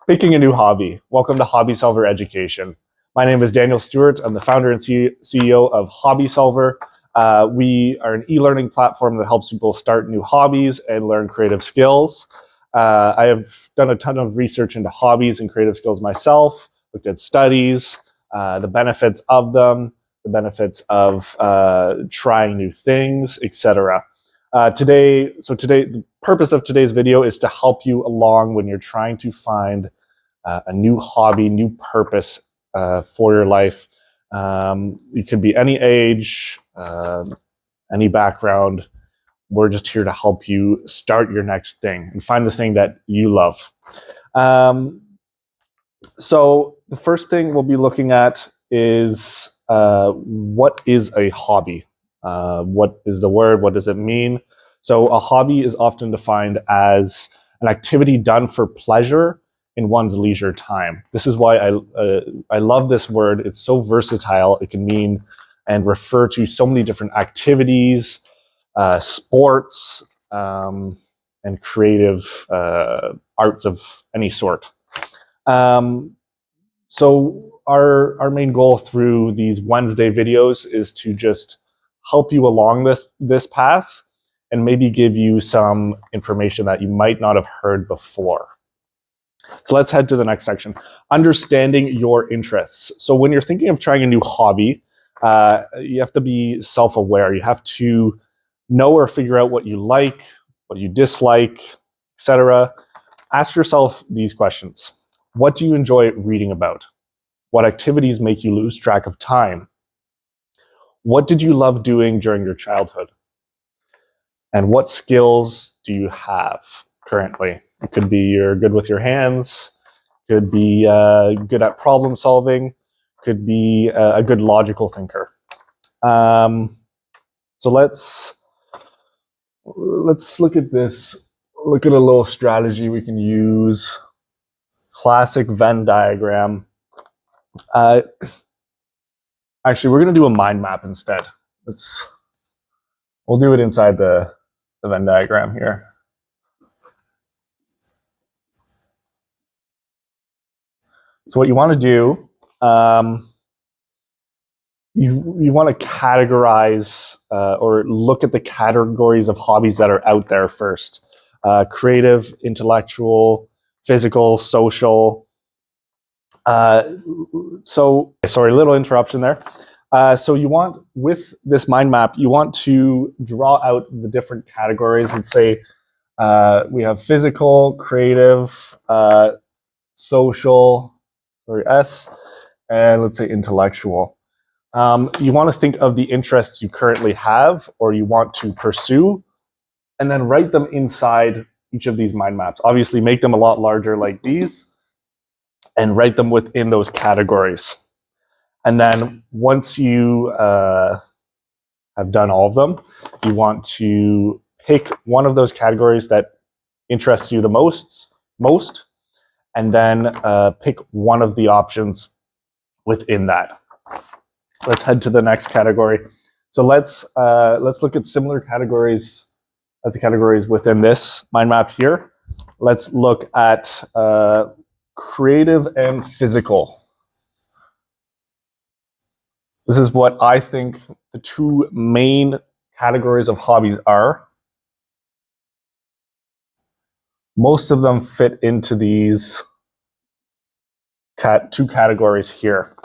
Picking a new hobby. Welcome to HobbySolver Education. My name is Daniel Stewart. I'm the founder and CEO of HobbySolver. We are an e-learning platform that helps people start new hobbies and learn creative skills. I have done a ton of research into hobbies and creative skills myself, looked at studies, the benefits of them, the benefits of trying new things, etc. Today, the purpose of today's video is to help you along when you're trying to find a new hobby, new purpose for your life. You could be any age, any background. We're just here to help you start your next thing and find the thing that you love. So the first thing we'll be looking at is what is a hobby? What is the word? What does it mean? So a hobby is often defined as an activity done for pleasure in one's leisure time. This is why I love this word. It's so versatile. It can mean and refer to so many different activities, sports, and creative arts of any sort. So our main goal through these Wednesday videos is to just help you along this path and maybe give you some information that you might not have heard before. So let's head to the next section. Understanding your interests. So when you're thinking of trying a new hobby, you have to be self-aware. You have to know or figure out what you like, what you dislike, etc. Ask yourself these questions. What do you enjoy reading about? What activities make you lose track of time? What did you love doing during your childhood? And what skills do you have currently? It could be you're good with your hands, could be good at problem solving, could be a good logical thinker. So let's look at this. Look at a little strategy we can use. Classic Venn diagram. Actually, we're going to do a mind map instead. We'll do it inside the Venn diagram here. So what you want to do, you want to categorize or look at the categories of hobbies that are out there first. Creative, intellectual, physical, social. Sorry, a little interruption there. So you want, with this mind map, you want to draw out the different categories. Let's say we have physical, creative, social, and let's say intellectual. You want to think of the interests you currently have or you want to pursue, and then write them inside each of these mind maps. Obviously, make them a lot larger like these, and write them within those categories. And then once you have done all of them, you want to pick one of those categories that interests you the most, and then pick one of the options within that. Let's head to the next category. So let's look at similar categories as the categories within this mind map here. Let's look at creative and physical. This is what I think the two main categories of hobbies are. Most of them fit into these two categories here.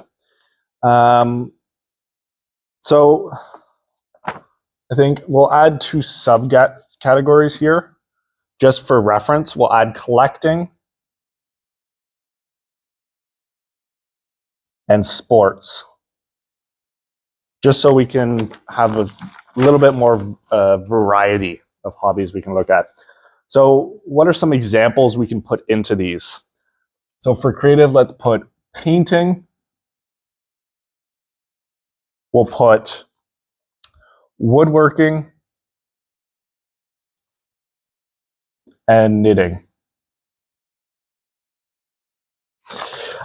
So I think we'll add two subcategories here. Just for reference, we'll add collecting and sports, just so we can have a little bit more variety of hobbies we can look at. So what are some examples we can put into these? So for creative, let's put painting. We'll put woodworking and knitting.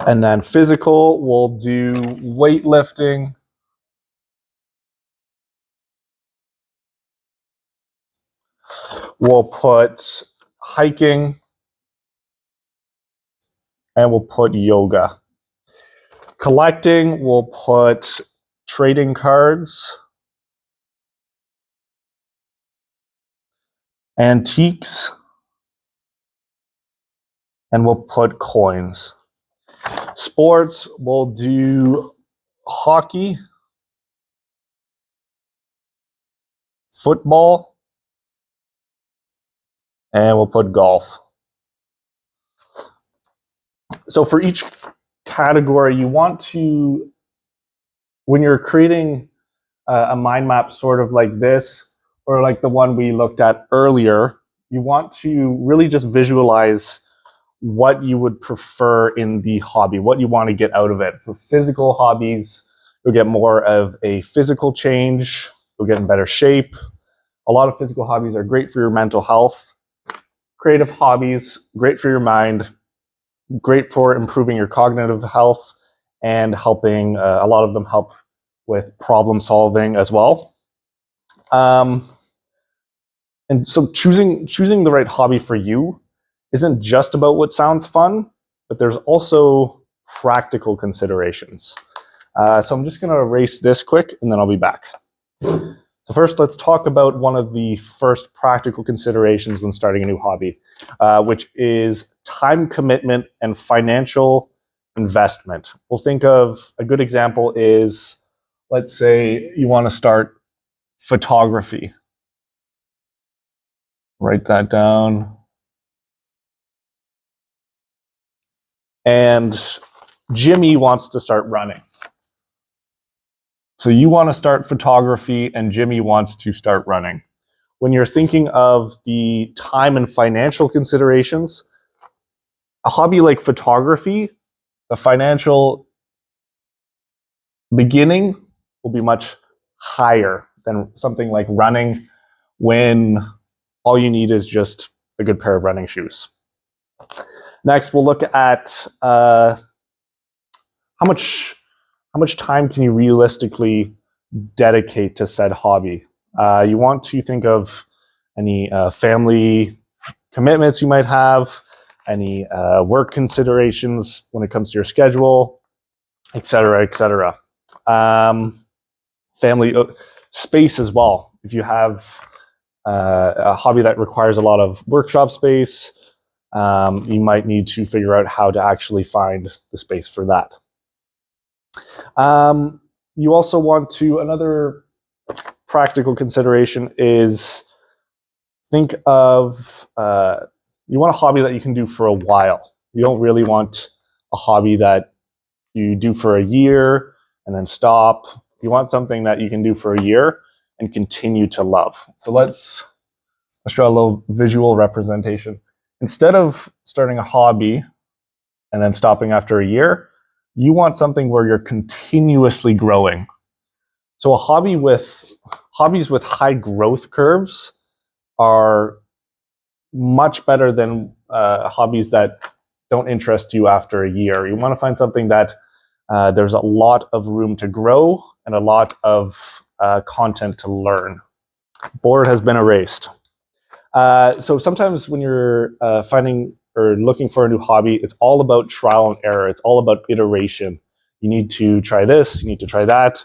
And then physical, we'll do weightlifting, we'll put hiking and we'll put yoga. Collecting, we'll put trading cards. Antiques, and we'll put coins. Sports, we'll do hockey, football, and we'll put golf. So for each category, you want to, when you're creating a mind map sort of like this, or like the one we looked at earlier, you want to really just visualize what you would prefer in the hobby, what you want to get out of it. For physical hobbies, you'll get more of a physical change, you'll get in better shape. A lot of physical hobbies are great for your mental health. Creative hobbies, great for your mind, great for improving your cognitive health, and helping, a lot of them help with problem solving as well. And so choosing the right hobby for you isn't just about what sounds fun, but there's also practical considerations. So I'm just going to erase this quick, and then I'll be back. So first, let's talk about one of the first practical considerations when starting a new hobby, which is time commitment and financial investment. We'll think of a good example is, let's say you want to start photography. Write that down. And Jimmy wants to start running. So you want to start photography and Jimmy wants to start running. When you're thinking of the time and financial considerations, a hobby like photography, the financial beginning will be much higher than something like running, when all you need is just a good pair of running shoes. Next, we'll look at how much time can you realistically dedicate to said hobby. You want to think of any family commitments you might have, any work considerations when it comes to your schedule, etc., etc. Family space as well. If you have a hobby that requires a lot of workshop space, you might need to figure out how to actually find the space for that. You also want to, another practical consideration is, think of, you want a hobby that you can do for a while. You don't really want a hobby that you do for a year and then stop. You want something that you can do for a year and continue to love. So let's draw a little visual representation. Instead of starting a hobby and then stopping after a year, you want something where you're continuously growing. So hobbies with high growth curves are much better than hobbies that don't interest you after a year. You want to find something that there's a lot of room to grow and a lot of content to learn. Board has been erased. So sometimes when you're finding or looking for a new hobby, it's all about trial and error. It's all about iteration. You need to try this, you need to try that.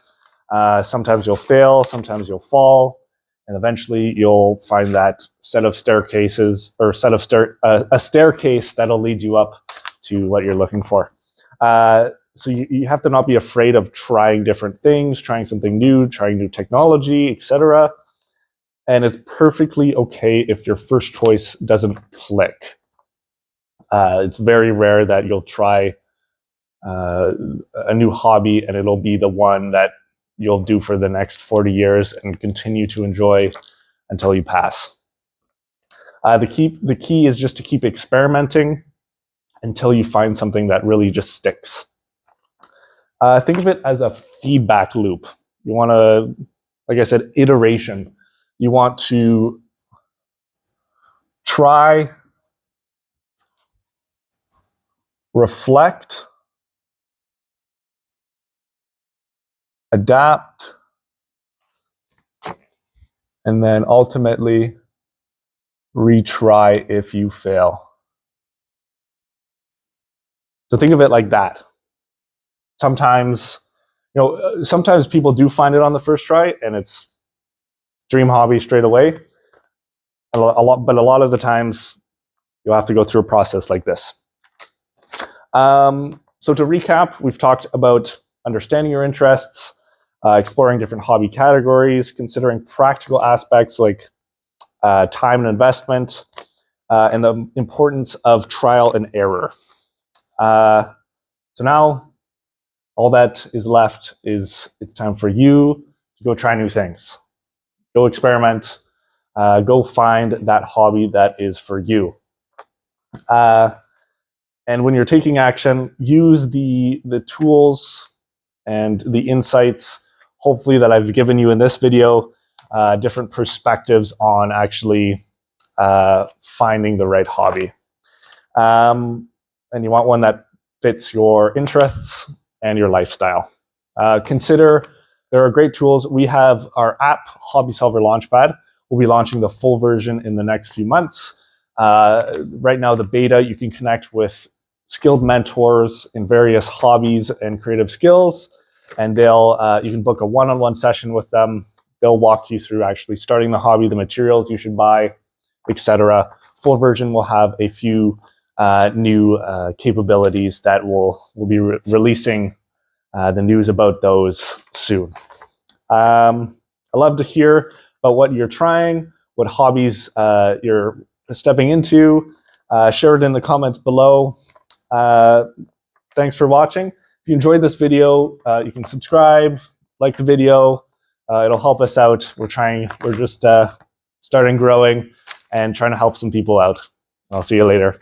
Sometimes you'll fail, sometimes you'll fall, and eventually you'll find that set of staircases, or a staircase that'll lead you up to what you're looking for. So you have to not be afraid of trying different things, trying something new, trying new technology, etc. And it's perfectly okay if your first choice doesn't click. It's very rare that you'll try a new hobby and it'll be the one that you'll do for the next 40 years and continue to enjoy until you pass. The key is just to keep experimenting until you find something that really just sticks. Think of it as a feedback loop. You want to, like I said, iteration. You want to try, reflect, adapt, and then ultimately retry if you fail. So think of it like that. Sometimes, sometimes people do find it on the first try and it's dream hobby straight away. But a lot of the times you'll have to go through a process like this. So to recap, we've talked about understanding your interests, exploring different hobby categories, considering practical aspects like time and investment, and the importance of trial and error. So now all that is left is it's time for you to go try new things. Go experiment. Go find that hobby that is for you. And when you're taking action, use the tools and the insights, hopefully, that I've given you in this video, different perspectives on actually finding the right hobby. And you want one that fits your interests and your lifestyle. Consider there are great tools. We have our app, HobbySolver Launchpad. We'll be launching the full version in the next few months. Right now, the beta, you can connect with skilled mentors in various hobbies and creative skills, and you can book a one-on-one session with them. They'll walk you through actually starting the hobby, the materials you should buy, etc. Full version will have a few new capabilities that we'll be releasing the news about those soon. I love to hear about what you're trying, what hobbies you're stepping into. Share it in the comments below. Thanks for watching. If you enjoyed this video, you can subscribe, like the video. It'll help us out. We're just starting growing and trying to help some people out. I'll see you later.